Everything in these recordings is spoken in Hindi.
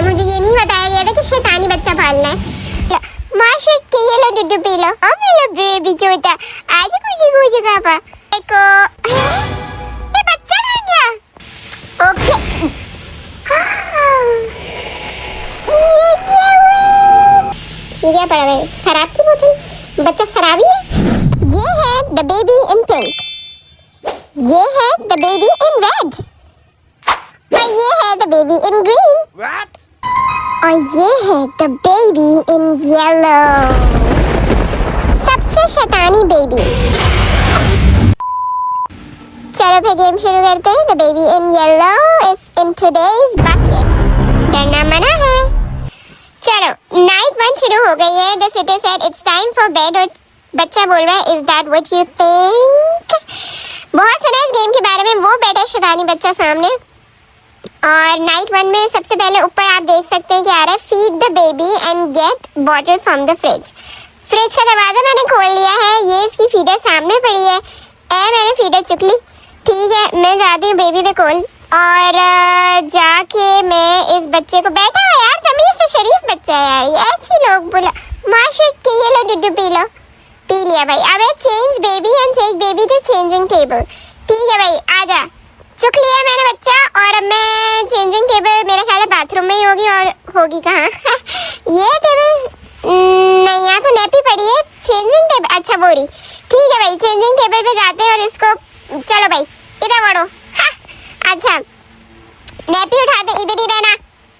है, मुझे ये नहीं बताया गया था कि शैतानी बच्चा पालना है। माशा के ये लो दूध पी लो। ओ मेरा बेबी छोटा, आज कुछ पापा देखो। ये बच्चा कहाँ गया? ओके ये क्या पड़ा है? शराब की बोतल। बच्चा शराबी है। ये है द बेबी इन पिंक, ये है द बेबी इन रेड, और ये है द बेबी इन ग्रीन, और ये है द बेबी इन येलो। सबसे शैतानी बेबी। चलो फिर गेम शुरू करते हैं। The baby in yellow is in today's bucket. डरना मना है। चलो नाइट 1 शुरू हो गई है। The city said it's time for bed, और बच्चा बोल रहा है is that what you think. बहुत सुना इस गेम के बारे में। वो बैठा शैतानी बच्चा सामने, और नाइट 1 में सबसे पहले ऊपर आप देख सकते हैं कि आ रहा है feed the baby and get bottle from the fridge. Fridge का दरवाजा मैंने खोल लिया है। ये इसकी फीडर सामने पड़ी है। मैंने फीडर चुक ली। ठीक है, मैं जाती हूँ बेबी द कोल, और जाके मैं इस बच्चे को, बैठा हुआ यार तमीज से, शरीफ बच्चा है यार, ये अच्छी लोग बोला माशा के ये लो दूध पी लो। पी लिया भाई। अब change baby and take baby to changing table. ठीक है भाई, आजा। चुक लिया मैंने बच्चा, और अब मैं चेंजिंग टेबल, मेरा ख्याल है बाथरूम में ही होगी, और होगी कहाँ? ये टेबल नहीं, यहाँ तो नैपी पड़ी है। चेंजिंग टेबल, अच्छा बोरी। ठीक है भाई, चेंजिंग टेबल पे जाते हैं और इसको, चलो भाई इधर बढ़ो। अच्छा नैपी उठाते, इधर ही रहना,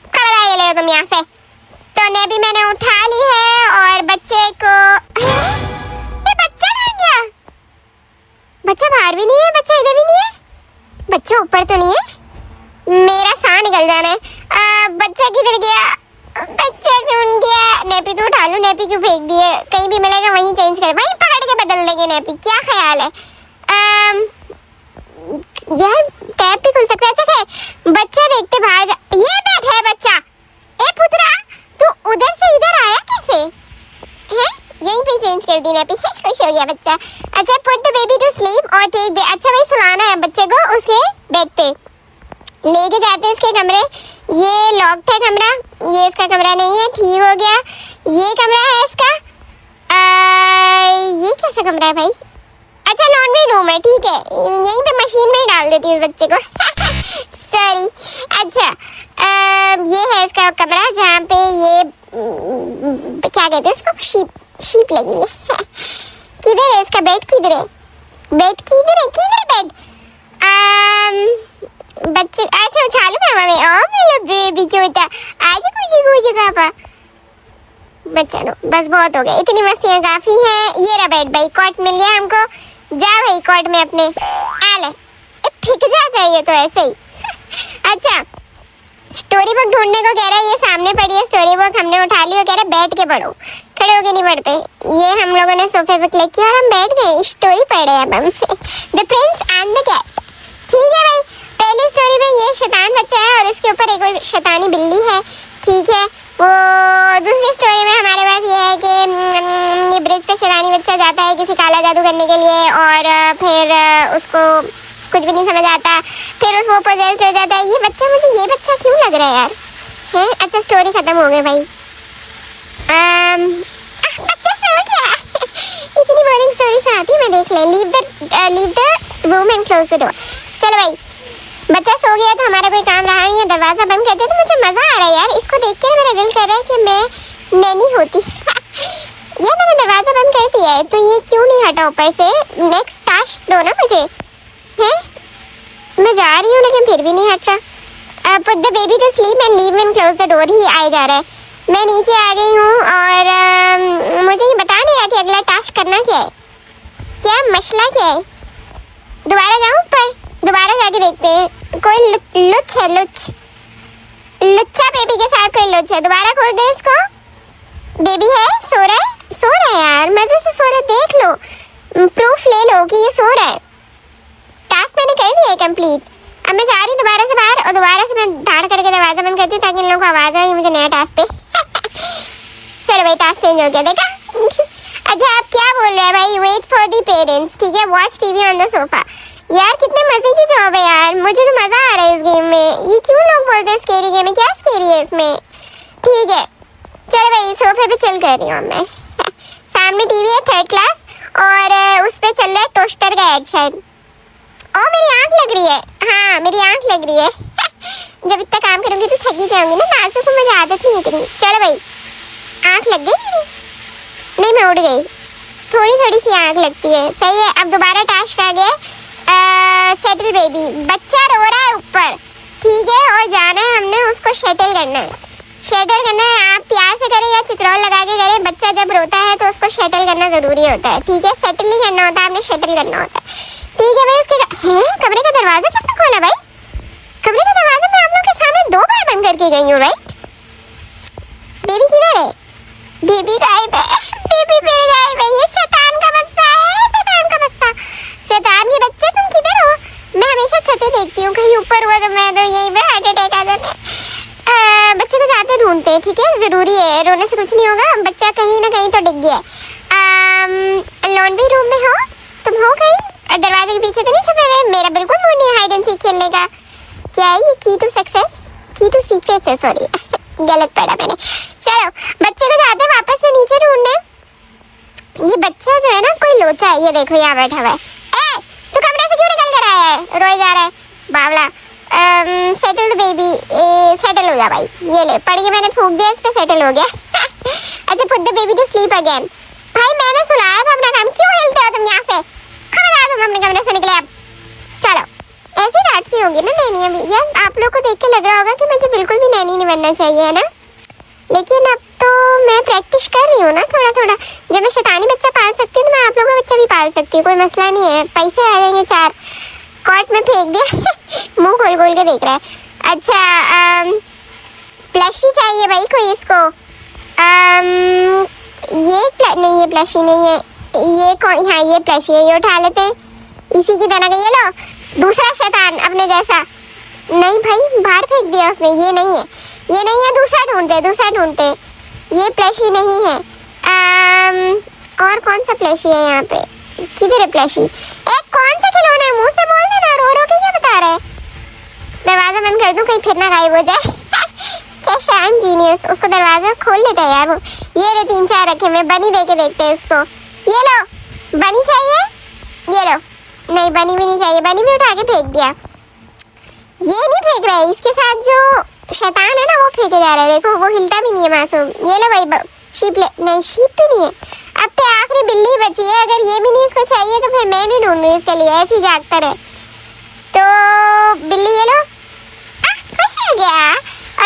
खबरदार ये ले तुम यहाँ से। तो नैपी मैंने उठा ली है, और बच्चे को, ये बच्चा कहाँ गया? बच्चा बाहर भी नहीं है, बच्चा इधर भी नहीं है, बच्चा ऊपर तो नहीं है। मेरा सांस निकल जाना है। बच्चा किधर गया? बच्चा ढूंढ गया। नैपी तो उठा लो, नैपी क्यों फेंक दिए? कहीं भी मिलेगा वहीं चेंज कर, वहीं पकड़ के बदल लेंगे नैपी। क्या ख्याल है? यार टैप भी खुल सकता है। अच्छा है बच्चा देखते बाहर जा, ये बैठा है बच्चा। ए पुत्रा, तू उधर से इधर आया कैसे है? यहीं पे चेंज कर दी नैपी। खुश हो गया बच्चा। अच्छा put the baby to sleep और टेक दे। अच्छा भाई सुलाना है बच्चे को उसके बेड पे, लेके जाते हैं इसके कमरे। ये लॉक्ड है कमरा, ये इसका कमरा नहीं है। ठीक हो गया, ये कमरा है इसका। ये कैसा कमरा है भाई? अच्छा लॉन्ड्री रूम है। ठीक है, यहीं पे मशीन में ही डाल देती हूँ इस बच्चे को। सॉरी। अच्छा ये है इसका कमरा, जहाँ पे ये क्या कहते हैं इसको, शीप लगी हुई है। किधर है इसका बेड? किधर है बेड? किधर है बेड? बच्चे ऐसे उछालू मैं हमें। ओ मेरा बेबी छोटा, आज कुछ पापा। बच्चा लो, बस बहुत हो गया, इतनी मस्तियाँ काफी हैं। ये रहा बेड भाई, कॉट मिल गया हमको। जा भाई कॉट में अपने आले, फिक जाता है ये तो ऐसे ही। अच्छा स्टोरी बुक ढूंढने को कह रहा है, ये सामने पड़ी है स्टोरी बुक, हमने उठा ली। वो कह रहा है बैठ के पढ़ो, खड़े होके नहीं पढ़ते। ये हम लोगों ने सोफे पे क्लिक किया और हम बैठ गए, स्टोरी पढ़ रहे हैं अब हम। The prince and the cat. ठीक है भाई, पहली स्टोरी में ये शैतान बच्चा है और इसके ऊपर एक और शैतानी बिल्ली है। ठीक है, वो दूसरी स्टोरी में हमारे पास ये है कि ये ब्रिज पे शैतानी बच्चा जाता है किसी काला जादू करने के लिए, और फिर उसको कुछ भी नहीं समझ आता, फिर उसको पोजेस्ड हो जाता है। ये बच्चा, मुझे ये बच्चा क्यों लग रहा है यार? है अच्छा स्टोरी खत्म हो गई भाई। बच्चा सो गया। इतनी बोरिंग स्टोरी सुनाती मैं, देख ले। Leave the room and close the door. चलो भाई बच्चा सो गया तो हमारा कोई काम रहा नहीं है, दरवाजा बंद कर दिया। तो मुझे मजा आ रहा है यार, इसको देख के मेरा दिल कर रहा है कि मैं नैनी होती। ये मैंने दरवाजा बंद कर दिया है, तो ये क्यों नहीं हटा ऊपर से? नेक्स्ट टास्क दो ना मुझे। है मैं जा रही हूँ लेकिन फिर भी नहीं हट रहा। Put the baby to sleep and leave and close the door ही आए जा रहा है। मैं नीचे आ गई हूँ और मुझे ये बता नहीं रहा कि अगला टास्क करना क्या है, क्या मसला क्या है। दोबारा जाऊँ ऊपर, दोबारा जाके देखते हैं। कोई लुच है, लुच्चा बेबी के साथ कोई लुच है। दोबारा खोल दे इसको। बेबी है, सो रहा है यार, मजे से सो रहा है। देख लो, प्रूफ ले लो कि ये सो रहा है। टास्क मैंने कर दिया है कंप्लीट। अब मैं जा रही हूँ दोबारा से बाहर, और दोबारा से मैं धाड़ करके दरवाजा बंद करती हूँ ताकि इन लोगों को आवाज आए मुझे नया टास्क पे। चलो भाई टास्क चेंज हो गया, देखा। अच्छा आप क्या बोल रहे हैं भाई? Wait for the parents. ठीक है, watch TV on the sofa. यार कितने मजे की जॉब है यार, मुझे तो मजा आ रहा है इस गेम में। ये क्यों लोग बोलते हैं स्केरी गेम है? क्या स्केरी है इसमें? ठीक है, चलो भाई सोफे पे चिल कर रही हूँ मैं। सामने टीवी है 3rd क्लास और उस पे चल रहा है टोस्टर का ऐड शायद। ओ मेरी आंख लग रही है, हाँ मेरी आंख लग रही है। जब इतना काम करूंगी तो थक ही जाऊंगी ना, नाजुक को मुझे आदत नहीं इतनी। चलो भाई, आंख लग गई मेरी? नहीं मैं उड़ गई, थोड़ी थोड़ी सी आंख लगती है। सही है, अब दोबारा टास्क आ गया। सेटल बेबी, बच्चा रो रहा है ऊपर, ठीक है, और जाना है हमने उसको शटल करना है। शटल करना है, आप प्यार से करें या चित्रौल लगा के करें, बच्चा जब रोता है तो उसको शटल करना जरूरी होता है, ठीक है। सेटल नहीं करना होता, आपने शटल करना होता है, ठीक है भाई। उसके कमरे का दरवाजा किसने खोला भाई? कमरे का दरवाजा मैं आप लोग के सामने 2 बार बंद करके गई हूँ, राइट? बेबी किधर है? बेबी गायब है, बेबी मेरे गायब है। ये शैतान का बच्चा है, शैतान का बच्चा, शैतान के बच्चे तुम किधर हो? मैं हमेशा छतें देखती हूँ, कहीं ऊपर हुआ तो मैं तो यहीं पे हार्ट अटैक आ जाता है। बच्चे को जाते ढूंढते हैं, ठीक है, जरूरी है, रोने से कुछ नहीं होगा। बच्चा कहीं ना कहीं तो डिग गया। लॉन्ड्री रूम में हो तुम? हो कहीं दरवाजे के पीछे तो नहीं छुपे हुए? मेरा बिल्कुल मूड नहीं है हाइड एंड सीक खेलने का। क्या है ये की टू सक्सेस, की टू सीक्रेट है, सॉरी गलत पढ़ा मैंने। चलो बच्चे को जाते हैं वापस से नीचे ढूंढने। ये बच्चा जो है ना कोई लोचा है, ये देखो यहाँ बैठा हुआ है। ए तू कमरे से क्यों निकल कर आया है? रोए जा रहा है बावला। सेटल द बेबी, सेटल हो गया भाई, ये ले पढ़ के मैंने फूंक दिया, इस पे सेटल हो गया। अच्छा put the baby to sleep again. भाई मैंने सुलाया था अपना काम, क्यों हिलते हो तुम यहाँ से? खबरदार तुम अपने कमरे से निकले अब। चलो ऐसे डांटती होगी ना नैनी अभी। यार आप लोग को देख के लग रहा होगा कि मुझे बिल्कुल भी नैनी नहीं बनना चाहिए, है ना, लेकिन अब तो मैं प्रैक्टिस कर रही हूँ ना थोड़ा थोड़ा। जब मैं शैतानी बच्चा पाल सकती हूँ तो मैं आप लोगों का बच्चा भी पाल सकती हूँ, कोई मसला नहीं है। पैसे आ जाएंगे 4। कॉट में फेंक दिया। मुंह खोल खोल के देख रहा है। अच्छा प्लशी चाहिए भाई कोई इसको। नहीं ये प्लशी नहीं है, ये कौन? हाँ ये प्लशी है, ये उठा लेते हैं इसी की तरह का। ये लो दूसरा शैतान अपने जैसा। नहीं भाई बाहर फेंक दिया उसने, ये नहीं है, ये नहीं है, दूसरा ढूंढते दूसरा ढूंढते। ये प्लशी नहीं है। और कौन सा प्लशी है यहाँ पे? किधर है प्लशी? एक कौन सा खिलौना है? मुंह से बोल देना, रो रो के क्या बता रहा है? दरवाजा बंद कर दूं कहीं फिर ना गायब हो जाए। क्या शाइन जीनियस, उसको दरवाजा खोल लेता है यार वो। ये रे 3-4 रखे, मैं बनी दे के देखते हैं इसको। ये लो बनी चाहिए, ये लो। नहीं बनी भी नहीं चाहिए, बनी भी उठा के फेंक दिया। ये नहीं फेंक रहा है, इसके साथ जो शैतान है ना वो फेंके जा रहा है, देखो वो हिलता भी नहीं है मासूम। ये लो भाई शीप ले, नहीं शीप भी नहीं है। अब तो आखिरी बिल्ली बची है, अगर ये भी नहीं इसको चाहिए तो फिर मैं नहीं ढूंढ रही इसके लिए, ऐसे ही जागता रहे। तो बिल्ली ये लो, खुश हो गया।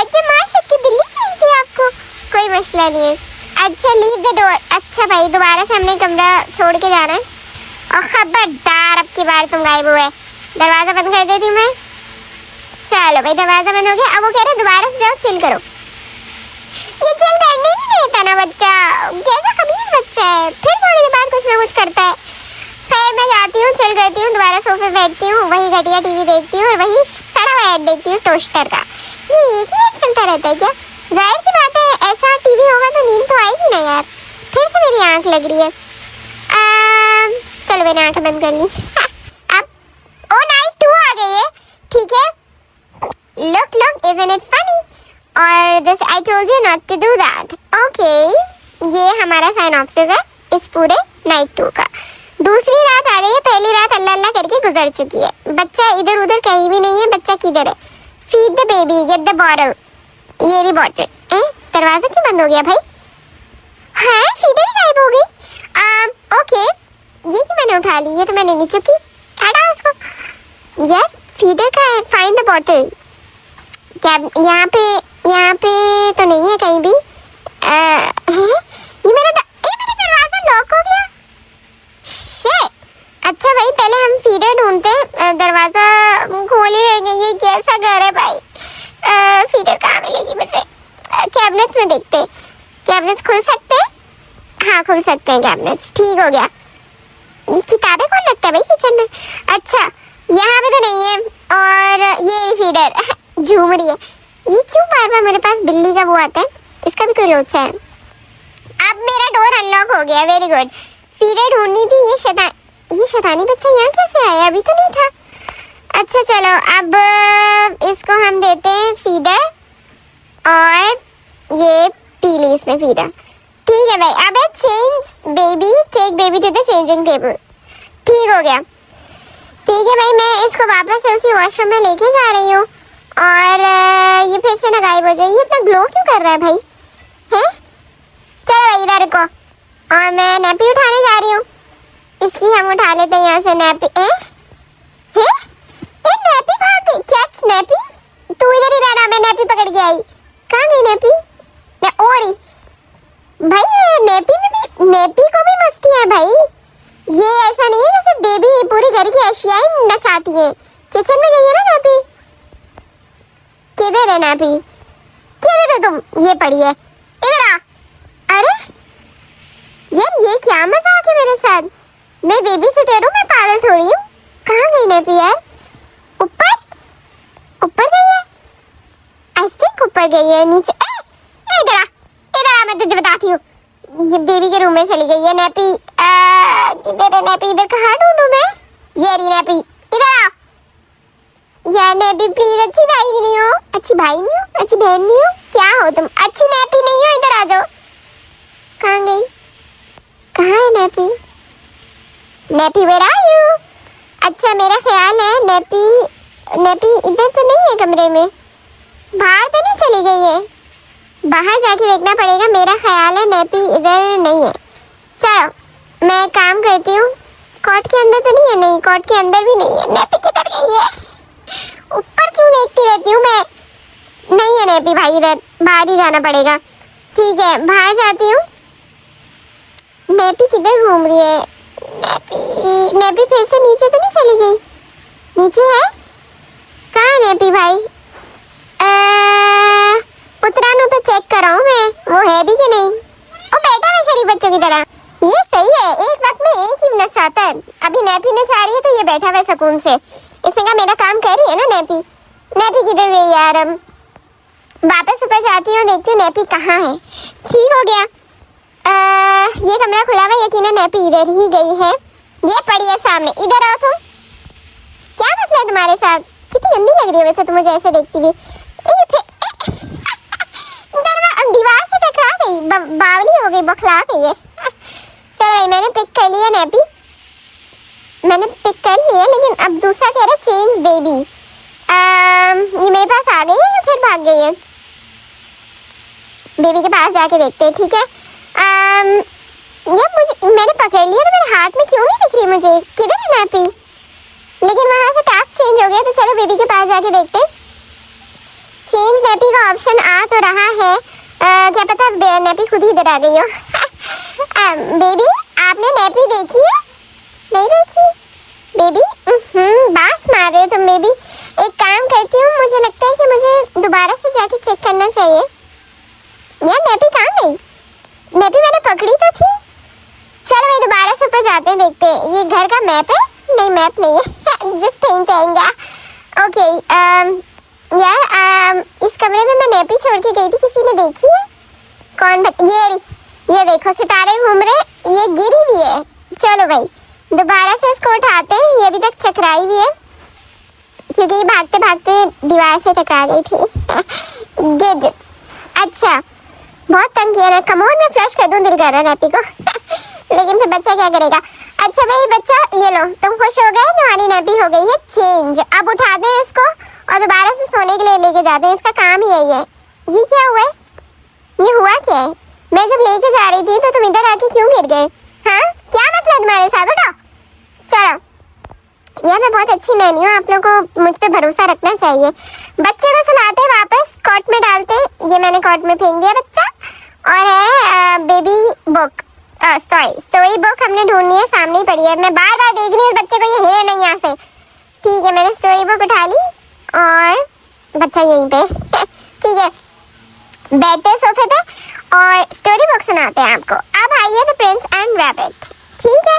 अच्छा माशाल्लाह की बिल्ली चाहिए थी आपको, कोई मसला नहीं है। अच्छा लीव द डोर। अच्छा भाई दोबारा से हमने कमरा छोड़ के जाना है, और खबरदार अब की बार तुम गायब हुए। दरवाजा बंद कर देती हूँ मैं। चलो भाई दरवाजा बंद हो गया। अब वो कह रहे दोबारा से जाओ चिल करो। ये चिल करने नहीं देता ना बच्चा, कैसा खबीज बच्चा है, फिर थोड़ी देर बाद कुछ ना कुछ करता है। खैर मैं जाती हूँ, चिल करती हूँ, दोबारा सोफे बैठती हूँ, वही घटिया टीवी देखती हूँ और वही सड़ा हुआ ऐड देखती हूँ टोस्टर का। ये एक ही ऐड चलता रहता है क्या? जाहिर सी बात है ऐसा टीवी होगा तो नींद तो आएगी ना यार। फिर से मेरी आंख लग रही है। चलो मैंने आंखें बंद कर ली। अब ओ नाइट 2 आ गई है, ठीक है। Look, isn't it funny? और this I told you not to do that. Okay, ये हमारा साइनॉप्सिस है इस पूरे नाइट 2 का। दूसरी रात आ गई है, पहली रात अल्लाह अल्लाह करके गुजर चुकी है। बच्चा इधर उधर कहीं भी नहीं है, बच्चा किधर है? Feed the baby, get the bottle. ये रही बॉटल। दरवाजा क्यों बंद हो गया भाई? हाँ फीडर ही गायब हो गई। ओके ये तो मैंने उठा ली, ये तो मैंने नहीं चुकी, हटा उसको। यार फीडर का है, फाइंड द बॉटल। क्या यहाँ पे तो नहीं है कहीं भी। ये मेरा दरवाजा लॉक हो गया। शिट। अच्छा भाई पहले हम फीडर ढूंढते हैं, दरवाजा खोल ही रहेंगे। ये कैसा घर है भाई? फीडर कहाँ मिलेगी मुझे? कैबिनेट्स में देखते हैं, कैबिनेट्स खुल सकते हैं? हाँ खुल सकते हैं कैबिनेट्स, ठीक हो गया। ये किताबें कौन रखता है भाई किचन में? अच्छा यहाँ पे तो नहीं है। और ये फीडर झूम रही है। ये क्यों बार बार मेरे पास बिल्ली का वो आता है? इसका भी कोई लोचा है। अब मेरा डोर अनलॉक हो गया, वेरी गुड। फीडर ढूंढनी थी। ये शैतानी बच्चा यहाँ कैसे आया? अभी तो नहीं था। अच्छा चलो अब इसको हम देते हैं फीडर और ये पी ली इसने फीडर। ठीक है भाई, अबे change baby, take baby to the changing table. ठीक हो गया। ठीक है भाई, मैं इसको वापस से उसी वॉशरूम में लेके जा रही हूँ और ये फिर से ना गायब हो जाए। ये इतना ग्लो क्यों कर रहा है भाई? हैं? चलो भाई इधर को, और मैं नैपी उठाने जा रही हूँ। इसकी हम उठा लेते हैं यहाँ से नैपी। नैपी भाग गई। कैच नैपी, तू इधर ही रहना, मैं नैपी पकड़ के आई। कहाँ गई नैपी? ओरी भाई, ये नैपी में भी, नैपी को भी मस्ती है भाई। ये ऐसा नहीं है जैसे बेबी पूरे घर की अशियाएं नचाती है। किचन में गई है ना नैपी। किधर है नैपी? किधर हो तुम? ये पड़ी है, इधर आ। अरे यार ये क्या मजाक है मेरे साथ? मैं बेबी सिटर हूँ, मैं पागल थोड़ी हूँ। कहाँ गई नैपी यार? ऊपर ऊपर गई है, आई थिंक ऊपर गई है। नीचे इधर आ, मैं तुझे बताती हूँ। ये बेबी के रूम में चली गई है नैपी। किधर है नैपी? इधर कहाँ ढूंढूं मैं? ये रही नैपी, इधर आ। यार नैपी प्लीज, अच्छी भाई नहीं हो, अच्छी भाई नहीं हो, अच्छी बहन नहीं हो, क्या हो तुम? अच्छी नैपी नहीं हो, इधर आ जाओ। कहाँ गई? कहाँ है nappy? Nappy where are you? अच्छा मेरा ख्याल है नैपी इधर तो नहीं है कमरे में, बाहर तो नहीं चली गई है। बाहर जाके देखना पड़ेगा। मेरा ख्याल है नैपी इधर नहीं है। चलो मैं काम करती हूँ। कॉट के अंदर तो नहीं है? नहीं, कॉट के अंदर भी नहीं है। नैपी किधर गई है? ऊपर क्यों देखती रहती हूँ मैं? नहीं है नैपी भाई, इधर बाहर ही जाना पड़ेगा। ठीक है बाहर जाती हूँ। नैपी किधर घूम रही है? नैपी फिर से नीचे तो नहीं चली गई? नीचे है? कहाँ है नैपी भाई? पुत्रानु तो चेक कर रहा हूँ मैं, वो है भी कि नहीं। ओ बैठा है शरीफ बच्चों की तरह। ये सही है, एक वक्त में एक ही नचाता है। अभी नैपी नचा रही है तो ये बैठा हुआ है सुकून से। इसने कहा मेरा काम कर रही है ना नैपी। नैपी किधर गई यार? अब वापस ऊपर जाती हूँ, देखती हूँ नैपी कहाँ है। ठीक हो गया। ये कमरा खुला हुआ, यकीनन नैपी इधर ही गई है। ये पड़ी है सामने, इधर आओ तुम। क्या मसला है तुम्हारे साथ? कितनी गंदी लग रही है वैसे तो मुझे ऐसे देखती हुई। दीवार से टकरा गई, बावली हो गई, बखला गई है। चलो भाई मैंने पिक कर लिया नैपी, मैंने पिक कर लिया। लेकिन अब दूसरा कह रहा चेंज बेबी। ये मेरे पास आ गई है या फिर भाग गई है? बेबी के पास जाके देखते हैं। ठीक है यार, मुझे मैंने पकड़ लिया तो मेरे हाथ में क्यों नहीं दिख रही मुझे? किधर है नैपी? लेकिन वहां से टास्क चेंज हो गया, तो चलो बेबी के पास जाके देखते हैं। चेंज नैपी का ऑप्शन आ तो रहा है। क्या पता नैपी खुद ही इधर आ गई हो। बेबी आपने नैपी देखी है? नहीं देखी? बेबी बास मार रहे हो तुम बेबी। एक काम करती हूँ, मुझे लगता है कि मुझे दोबारा से जाके चेक करना चाहिए। यार नैपी कहाँ गई? नैपी मैंने पकड़ी तो थी। चलो भाई दोबारा से ऊपर जाते हैं, देखते हैं। ये घर का मैप है? नहीं मैप नहीं है। Just painting. ओके यार इस कमरे में मैं नैपी छोड़ के गई थी, किसी ने देखी है? कौन ये देखो सितारे घूम रहे, ये गिरी भी है। चलो भाई दोबारा से इसको उठाते हैं। ये अभी तक चकराई भी है क्योंकि ये भागते भागते दीवार से टकरा गई थी। गुड। अच्छा बहुत तंग किया ना, कमोड में फ्लश कर दूं, दिल कर रहा है नैपी को। लेकिन फिर बच्चा क्या करेगा? अच्छा भाई बच्चा ये लो, तुम खुश हो गए? तुम्हारी नैपी हो गई है चेंज। अब उठा दे इसको और दोबारा से सोने के लिए लेके जाते हैं। इसका काम ही यही है। ये क्या हुआ है? ये हुआ क्या है? मैं जब लेके जा रही थी तो तुम इधर आके क्यों गिर गए? हाँ क्या मसला तुम्हारे साथ? उठो चलो। यार मैं बहुत अच्छी नैनी हूँ, आप लोगों को मुझ पे भरोसा रखना चाहिए। बच्चे को सुलाते वापस कॉट में डालते। ये मैंने कॉट में फेंक दिया बच्चा। और है बेबी बुक, स्टोरी बुक हमने ढूंढनी है, सामने ही पड़ी है। मैं बार बार देख रही हूँ इस बच्चे को, ये है नहीं यहाँ से। ठीक है मैंने स्टोरी बुक उठा ली और बच्चा यहीं पे। ठीक है बैठते हैं सोफे पे और स्टोरी बुक सुनाते हैं आपको। अब आइए द प्रिंस एंड रैबिट। ठीक है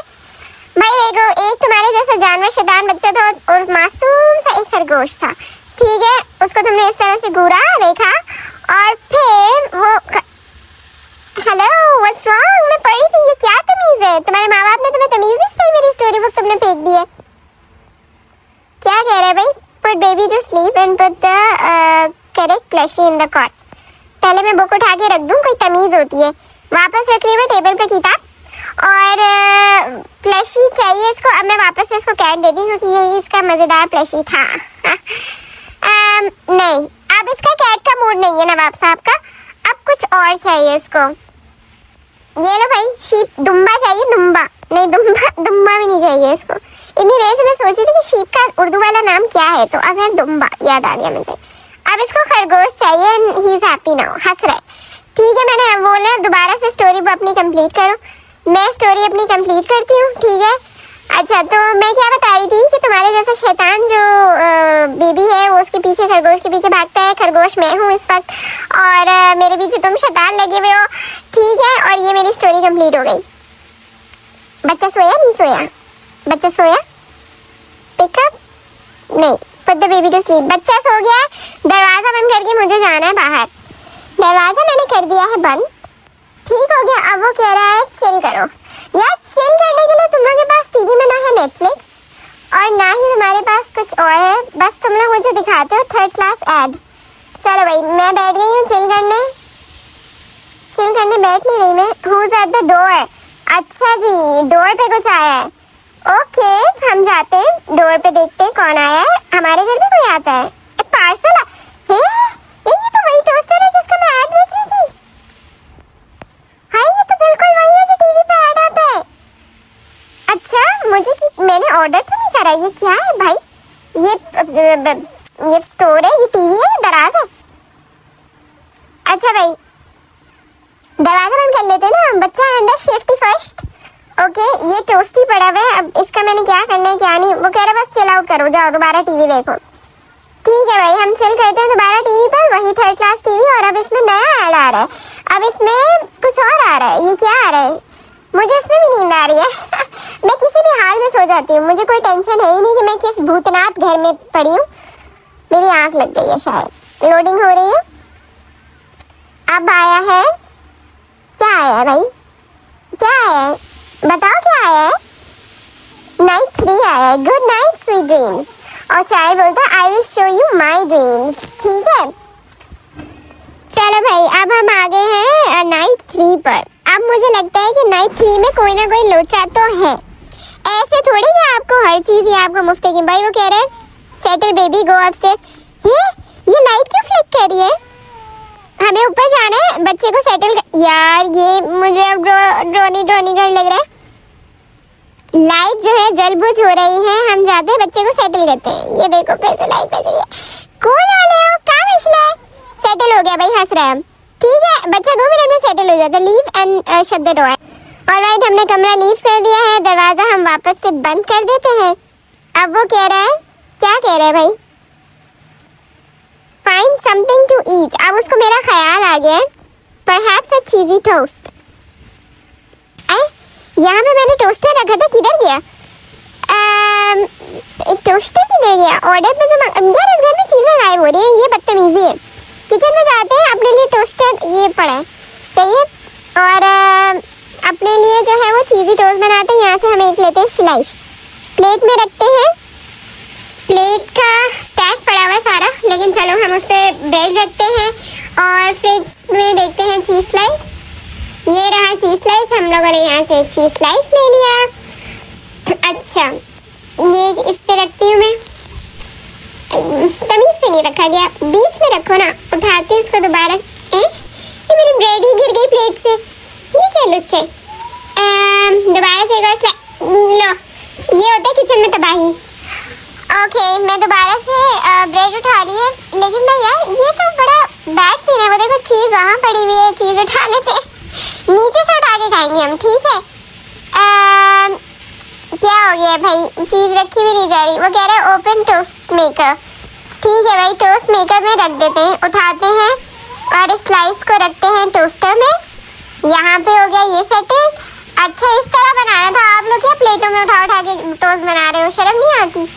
भाई देखो, एक तुम्हारे जैसा जानवर शैतान बच्चा था और मासूम सा एक खरगोश था। ठीक है उसको तुमने इस तरह से घूरा देखा और फिर वो हेलो व्हाट्स रॉन्ग? मैं पढ़ी थी, ये क्या तमीज है? तुम्हारे माँ बाप ने तुम्हें तमीज नहीं सिखाई? मेरी स्टोरी बुक तुमने फेंक दी है। क्या कह रहे हैं भाई? Put baby to sleep and put the correct plushie in the cot. पहले मैं बुक उठा के रख दूं, कोई तमीज होती है। वापस रख रही हूँ टेबल पे किताब, और प्लशी चाहिए इसको। अब मैं वापस से इसको कैट दे दी क्योंकि यही इसका मजेदार प्लशी था। नहीं, अब इसका कैट का मूड नहीं है नवाब साहब का, अब कुछ और चाहिए इसको। ये लो भाई, शीप, दुम्बा चाहिए, दुम्बा नहीं, दुम्बा भी नहीं चाहिए इसको। इतनी देर से मैं सोच रही थी कि शीप का उर्दू वाला नाम क्या है, तो अब है दुम्बा, याद आ गया मुझे। अब इसको खरगोश चाहिए and he is happy now, हंस रहा है। ठीक है, मैंने बोला दोबारा से स्टोरी अपनी कंप्लीट करो। मैं स्टोरी अपनी कंप्लीट करती हूँ, ठीक है। अच्छा, तो मैं क्या बता रही थी कि तुम्हारे जैसा शैतान जो बेबी है वो उसके पीछे, खरगोश के पीछे भागता है। खरगोश मैं हूँ इस वक्त, और मेरे पीछे तुम शैतान लगे हुए हो, ठीक है। और ये मेरी स्टोरी कंप्लीट हो गई। बच्चा सोया नहीं सोया? बच्चा सोया? पिकअप नहीं, put the baby to sleep. बच्चा सो गया है। दरवाजा बंद करके मुझे जाना है बाहर। दरवाजा मैंने कर दिया है बंद, ठीक हो गया। अब वो कह रहा है चिल करो। यार, चिल करने के लिए तुम लोगों के पास टीवी में ना है नेटफ्लिक्स और ना ही तुम्हारे पास कुछ और है, बस तुम लोग मुझे दिखाते हो थर्ड क्लास एड। चलो भाई, मैं बैठ गई हूँ चिल करने बैठ नहीं रही मैं। Who's at the door? अच्छा जी, डोर पे कुछ आया है। ओके, हम जाते हैं डोर पे, देखते हैं कौन आया है। हमारे घर में कोई आता है? पार्सल है? ये तो वही टोस्टर है जिसका मैं ऐड देख रही थी। हाँ, ये तो बिल्कुल वही है जो टीवी पे ऐड आता है। अच्छा, मैंने ऑर्डर तो नहीं करा। ये क्या है भाई? ये स्टोर है, ये टीवी है, दराज है। अच्छा भाई, दरवाजा बंद कर लेते ना, बच्चा है अंदर, सेफ्टी फर्स्ट। ओके, ये टोस्टी पड़ा हुआ है। अब इसका मैंने क्या करना है क्या नहीं। वो कह रहा है बस चिल आउट करो, जाओ दोबारा टीवी देखो। ठीक है भाई, हम चिल करते हैं दोबारा टीवी पर, वही थर्ड क्लास टीवी। और अब इसमें नया ऐड आ रहा है, अब इसमें कुछ और आ रहा है। ये क्या आ रहा है? मुझे इसमें भी नींद आ रही है। मैं किसी भी हाल में सो जाती हूँ, मुझे कोई टेंशन है ही नहीं कि मैं किस भूतनाथ घर में पड़ी हूँ। मेरी आंख लग गई है शायद। लोडिंग हो रही है। अब आया है, क्या आया है भाई? क्या आया है बताओ, क्या आया है? नाइट 3 आया है, गुड नाइट स्वीट ड्रीम्स। और शायद बोलता है I will show you my dreams. ठीक है, चलो भाई, अब हम आ गए हैं नाइट 3 पर। अब मुझे लगता है कि नाइट 3 में कोई ना कोई लोचा तो है। ऐसे थोड़ी कि आपको हर चीज ही आपको मुफ्त की। भाई वो कह रहे हैं सेटल बेबी गो अपस्टेयर्स। ये लाइट क्यों फ्लिक कर रही है? हमें ऊपर जाना है, बच्चे को सेटल यार, ये मुझे अब ड्रोनी कर लग रहा है। लाइट जो है जल बुझ हो रही है, हम जाते हैं बच्चे को सेटल करते हैं। ये देखो फिर से लाइट बज रही है। कौन वाले हो, क्या मसला है? सेटल हो गया भाई, हंस रहे हैं हम। ठीक है, बच्चा 2 मिनट में सेटल हो जाता है। Leave and shut the door. Alright, हमने कमरा लीव कर दिया है, दरवाजा हम वापस से बंद कर देते हैं। अब वो कह रहा है, क्या कह रहा है भाई? Find something to eat. अब उसको मेरा ख्याल आ गया, परहैप्स अ चीजी टोस्ट। यहाँ पे मैंने टोस्टर रखा था, किधर गया? टोस्टर किधर गया? ऑर्डर पे जो यार, इस घर में चीजें गायब हो रही है, ये बदतमीजी है। किचन में जाते हैं, अपने लिए टोस्टर ये पड़ा है, सही है। और अपने लिए जो है वो चीजी टोस्ट बनाते हैं। यहाँ से हम एक लेते हैं स्लाइस, प्लेट में रखते हैं। प्लेट का स्टैक पड़ा हुआ है सारा, लेकिन चलो हम उस पर ब्रेड रखते हैं। और फ्रिज में देखते हैं चीज स्लाइस। ये रहा चीज स्लाइस, हम लोगों ने यहाँ से चीज स्लाइस ले लिया। अच्छा, ये इस पे रखती हूँ मैं। तमीज से नहीं रखा गया, बीच में रखो ना। उठाते हैं इसको दोबारा। ये मेरी ब्रेड ही गिर गई प्लेट से, ये क्या लुच्चे। दोबारा से एक और लो, ये होता है किचन में तबाही। ओके, मैं दोबारा से ब्रेड उठा रही है, लेकिन मैं यार ये तो बड़ा बैड सीन है। वो देखो चीज वहाँ पड़ी हुई है, चीज उठा लेते, नीचे से उठा के खाएंगे हम। ठीक है, क्या हो गया भाई? चीज रखी भी नहीं जा रही। वो कह रहा है ओपन टोस्ट मेकर। ठीक है भाई, टोस्ट मेकर में रख देते हैं। उठाते हैं और इस स्लाइस को रखते हैं टोस्टर में। यहाँ पे हो गया ये सेटल। अच्छा, इस तरह बनाना था। आप लोग क्या प्लेटों में उठा के टोस्ट बना रहे हो? शर्म नहीं आती?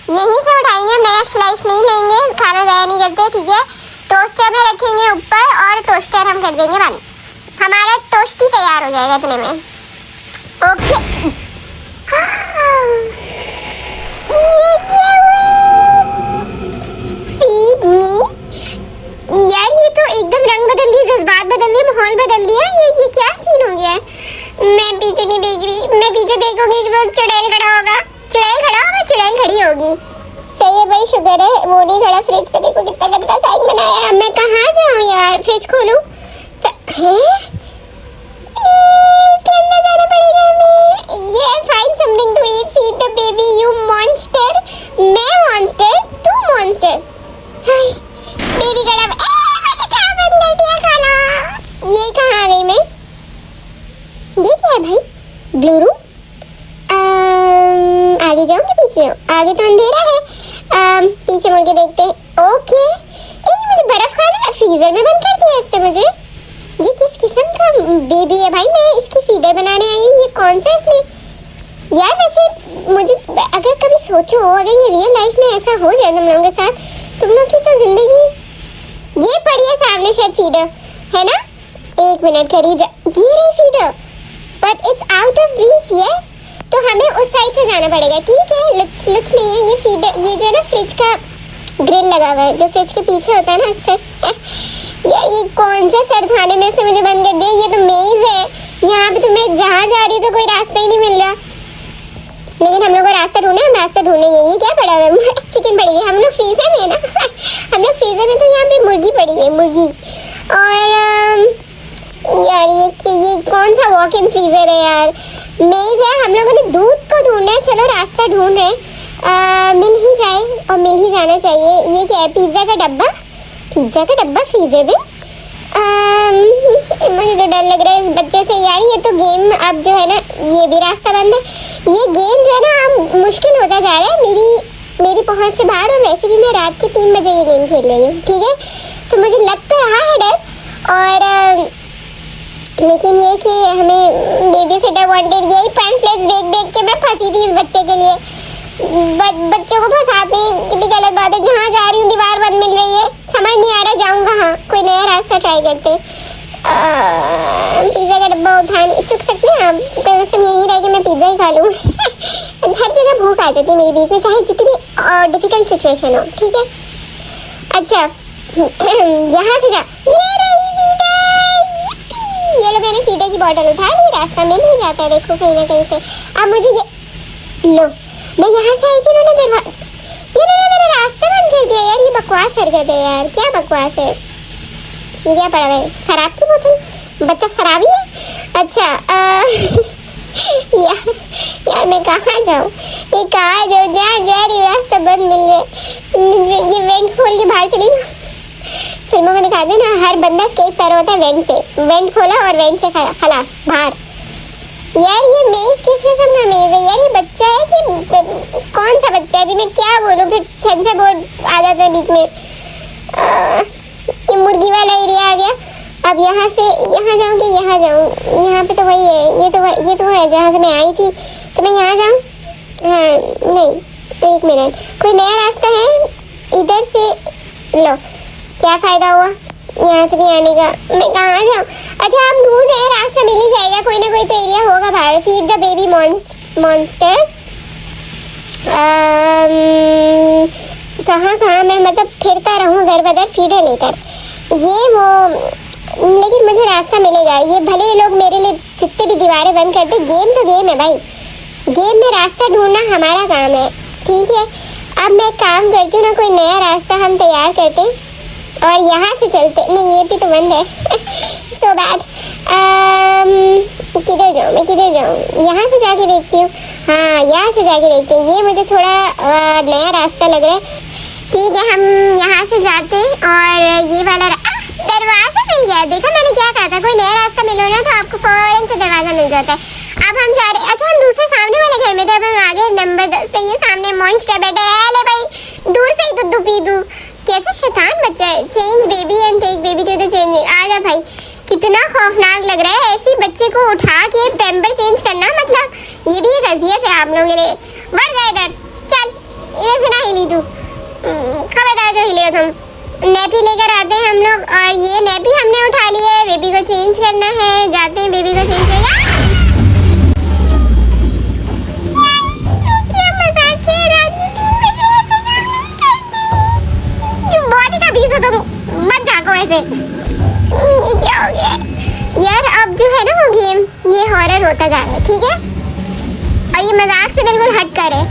यहीं से उठाएंगे, नया स्लाइस नहीं लेंगे, खाना ज़ाया नहीं करते। ठीक है, टोस्टर में रखेंगे ऊपर और टोस्टर हम कर देंगे बंद। हमारा टोस्टी तैयार हो जाएगा इतने में। ओके, ये क्या हुआ? Feed me. यार ये तो एकदम रंग बदल दी से देखोगी तो चुड़ैल खड़ा होगा, चुड़ैल खड़ा होगा, चुड़ैल खड़ी होगी। सही है भाई, शुक्र है वो नहीं खड़ा। फ्रिज पे देखो कितना गंदा साइन बनाया है। मैं कहाँ जाऊँ यार, फ्रिज खोलूं? इसके अंदर जाना पड़ेगा हमें। ये find something to eat, feed the baby, you monster. मैं मॉन्स्टर, तू मॉन्स्टर। बेबी गड़ा, मुझे क्या बंद कर दिया खाना। ये कहाँ आ गई मैं? ये क्या है भाई? Blue room. आगे जाऊँ कि पीछे जाऊँ? आगे तो अंधेरा है, पीछे मुड़ के देखते हैं। ओके, मुझे बर्फ खाना है, फ्रीजर में बंद कर दिया इसने मुझे। ये किस किस्म का बेबी है भाई? मैं इसकी फीडर बनाने आई हूँ। ये कौन सा इसने? यार वैसे मुझे अगर कभी सोचो, अगर ये रियल लाइफ में ऐसा हो जाए तुम लोगों के साथ, तुम लोग की तो जिंदगी। ये पड़ी है सामने शायद फीडर, है ना? 1 मिनट करीब, ये रही feeder, but it's out of reach. Yes, तो हमें उस साइड से जाना पड़ेगा। ठीक है, लुच नहीं है ये फीडर। ये जो है ना फ्रिज का ग्रिल लगा हुआ है, जो फ्रिज के पीछे होता है ना अक्सर। यार ये कौन सा सरखाने में इसने मुझे बंद कर दिया? ये तो मेज है। यहाँ पे तो मैं जहाँ जा रही हूँ तो कोई रास्ता ही नहीं मिल रहा। लेकिन हम लोग को रास्ता ढूंढे, हम रास्ता ढूंढेंगे। ये क्या पड़ा हुआ है? चिकन पड़ी है। हम लोग फ्रीजर में है ना। हम लोग फ्रीजर में, तो यहाँ पे मुर्गी पड़ी है, मुर्गी। और यार ये कौन सा वॉक इन फ्रीजर है यार? मेज है। हम लोगों ने दूध को ढूंढना है। चलो रास्ता ढूंढ रहे हैं, मिल ही जाए और मिल ही जाना चाहिए। ये क्या है? पिज्जा का डब्बा। पिज्जा का डब्बा फ्रीजर में। मुझे तो डर लग रहा है इस बच्चे से यार। ये तो गेम अब जो है ना, ये भी रास्ता बंद है। ये गेम जो है ना अब मुश्किल होता जा रहा है मेरी पहुंच से बाहर। और वैसे भी मैं रात के 3 बजे ये गेम खेल रही हूँ, ठीक है? तो मुझे लग तो रहा है डर। और लेकिन ये कि हमें बेबी सिटर वांटेड, यही पैम्फलेट्स देख देख के मैं फंसी थी इस बच्चे के लिए। बच्चों को फंसाते कितनी गलत बात है। जहाँ जा रही हूँ दीवार बंद मिल रही है, समझ नहीं आ रहा जाऊँ कहाँ। कोई नया रास्ता ट्राई करते। पिज्जा का डब्बा उठाने चुक सकते हैं आप? तो उसका यही रहा कि मैं पिज्जा ही खा लूँ। हर जगह भूख आ जाती है मेरे बीच में, चाहे जितनी डिफिकल्ट सिचुएशन हो, ठीक है? अच्छा, यहाँ से जा। ये लो, मैंने फीडर की बॉटल उठा ली। रास्ता मिल ही जाता है देखो कहीं ना कहीं से। अब मुझे ये लो, मैं यहाँ से आई थी, इन्होंने मेरा रास्ता बंद कर दिया यार। ये बकवास हरकत है यार, क्या बकवास है। ये क्या पड़ा है? शराब की बोतल। बच्चा शराबी है। अच्छा, यार मैं कहाँ जाऊँ? ये कहाँ जाऊँ? जा रही रास्ता बंद मिल रहा है। ये वेंट खोल के बाहर चली जाऊँ। फिल्मों में दिखाते हैं ना, हर बंदा स्केप कर रहा होता है वेंट से। वेंट खोला और वेंट से खलास बाहर। यार ये मेज किस किस्म का मेज है यार? ये बच्चा है कि कौन सा बच्चा है? मैं क्या बोलूँ, फिर सेंसर बोर्ड आ जाता है बीच में। ये मुर्गी वाला एरिया आ गया। अब यहाँ से यहाँ जाऊँ कि यहाँ जाऊँ? यहाँ पे तो वही है। ये तो है जहाँ से मैं आई थी। तो मैं यहाँ जाऊँ? हाँ नहीं, 1 मिनट, कोई नया रास्ता है इधर से? लो, क्या फायदा हुआ यहाँ से भी आने का? मैं कहाँ जाऊँ? अच्छा, हम ढूंढ रहे हैं, रास्ता मिल ही जाएगा। कोई ना कोई तो एरिया होगा बाहर। Feed the baby monster. कहाँ मैं मतलब फिरता रहूँ घर बदर फीडर लेकर। ये वो, लेकिन मुझे रास्ता मिलेगा। ये भले लोग मेरे लिए जितने भी दीवारें बंद करते, गेम तो गेम है भाई। गेम में रास्ता ढूंढना हमारा काम है, ठीक है? अब मैं काम करती हूँ ना, कोई नया रास्ता हम तैयार करते हैं और यहाँ से चलते। नहीं, ये भी तो बंद है। So bad. किधर जाऊँ मैं? किधर जाऊँ? यहाँ से जाके देखती हूँ। हाँ, यहाँ से जाके देखते हैं। ये मुझे थोड़ा नया रास्ता लग रहा है। ठीक है, हम यहाँ से जाते हैं और ये वाला दरवाजा मिल गया। देखा मैंने क्या कहा था, कोई नया रास्ता मिलो ना तो आपको फौरन से दरवाजा मिल जाता है। अब हम जा रहे। अच्छा, हम दूसरे सामने वाले घर में थे। अब हम आगे नंबर 10 पे। ये सामने मॉन्स्टर बैठा है। ले भाई, दूर से ही दूध पी दूँ। कैसा शैतान बच्चा है। Change baby and take baby to the change. आ जा भाई, कितना खौफनाक लग रहा है ऐसे बच्चे को उठा के पैम्पर चेंज करना। मतलब ये भी एक अजियत है आप लोगों के लिए। बढ़ जा इधर, चल इधर से ना हिली तू। खबरदार जो हिले तुम। नैपी लेकर आते हैं हम लोग और ये नैपी हमने उठा ली है। बेबी को चेंज करना है। जाते हैं बेबी को चेंज करना। क्या मजाक है, रात के 3 बजे ऐसे काम नहीं करते। बहुत ही कबीज हो तुम, मत जागो ऐसे। ये क्या हो गया यार? अब जो है ना वो गेम, ये हॉरर होता जा रहा है, ठीक है? ये मजाक से बिल्कुल हट कर है।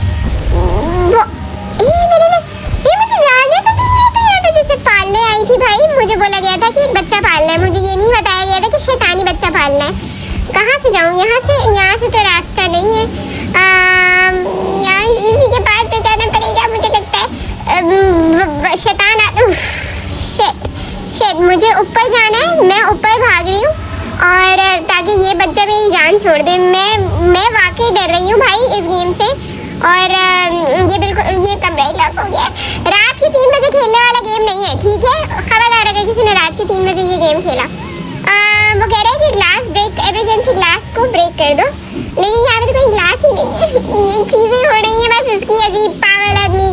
ये मुझे जाने तो दिन में तो यहाँ तो जैसे पालने आई थी भाई, मुझे बोला गया था कि एक बच्चा पालना है, मुझे ये नहीं बताया गया था कि शैतानी बच्चा पालना है। कहाँ से जाऊँ? यहाँ से तो रास्ता नहीं है। यहाँ इसी के पास से जाना पड़ेगा मुझे लगता है। शैतान शिट, मुझे ऊपर जाना है, मैं ऊपर भाग रही हूँ और ताकि ये बच्चा मेरी जान छोड़ दे। मैं वाकई डर रही हूँ भाई इस गेम से। और ये बिल्कुल ये कमरा ही लॉक हो गया। रात के 3 बजे खेलने वाला गेम नहीं है, ठीक है? खबरदार अगर किसी ने रात के 3 बजे ये गेम खेला। वो कह रहा है कि ग्लास ब्रेक, इमरजेंसी ग्लास को ब्रेक कर दो, लेकिन यहाँ पे तो कोई ग्लास ही नहीं है। ये चीजें हो रही हैं बस इसकी अजीब पागल आदमी,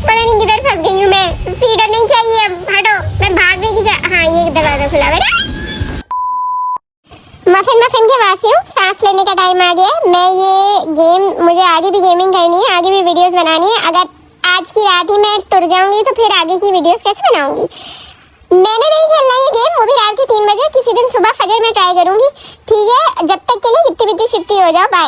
पता नहीं किधर फंस गई हूँ मैं। फीडर नहीं चाहिए, अब हटो, मैं भागने की हाँ ये दरवाजा खुला हुआ है। मफिन के वासियों, सांस लेने का टाइम आ गया। मैं ये गेम, मुझे आगे भी गेमिंग करनी है, आगे भी वीडियोस बनानी है। अगर आज की रात ही मैं टूट जाऊंगी तो फिर आगे की वीडियोस कैसे बनाऊंगी? मैंने नहीं खेलना ये गेम, वो भी रात के 3 बजे। किसी दिन सुबह फजर में ट्राई करूंगी, ठीक है? जब तक के लिए कितनी बित्ती शित्ती हो जाओ, बाय।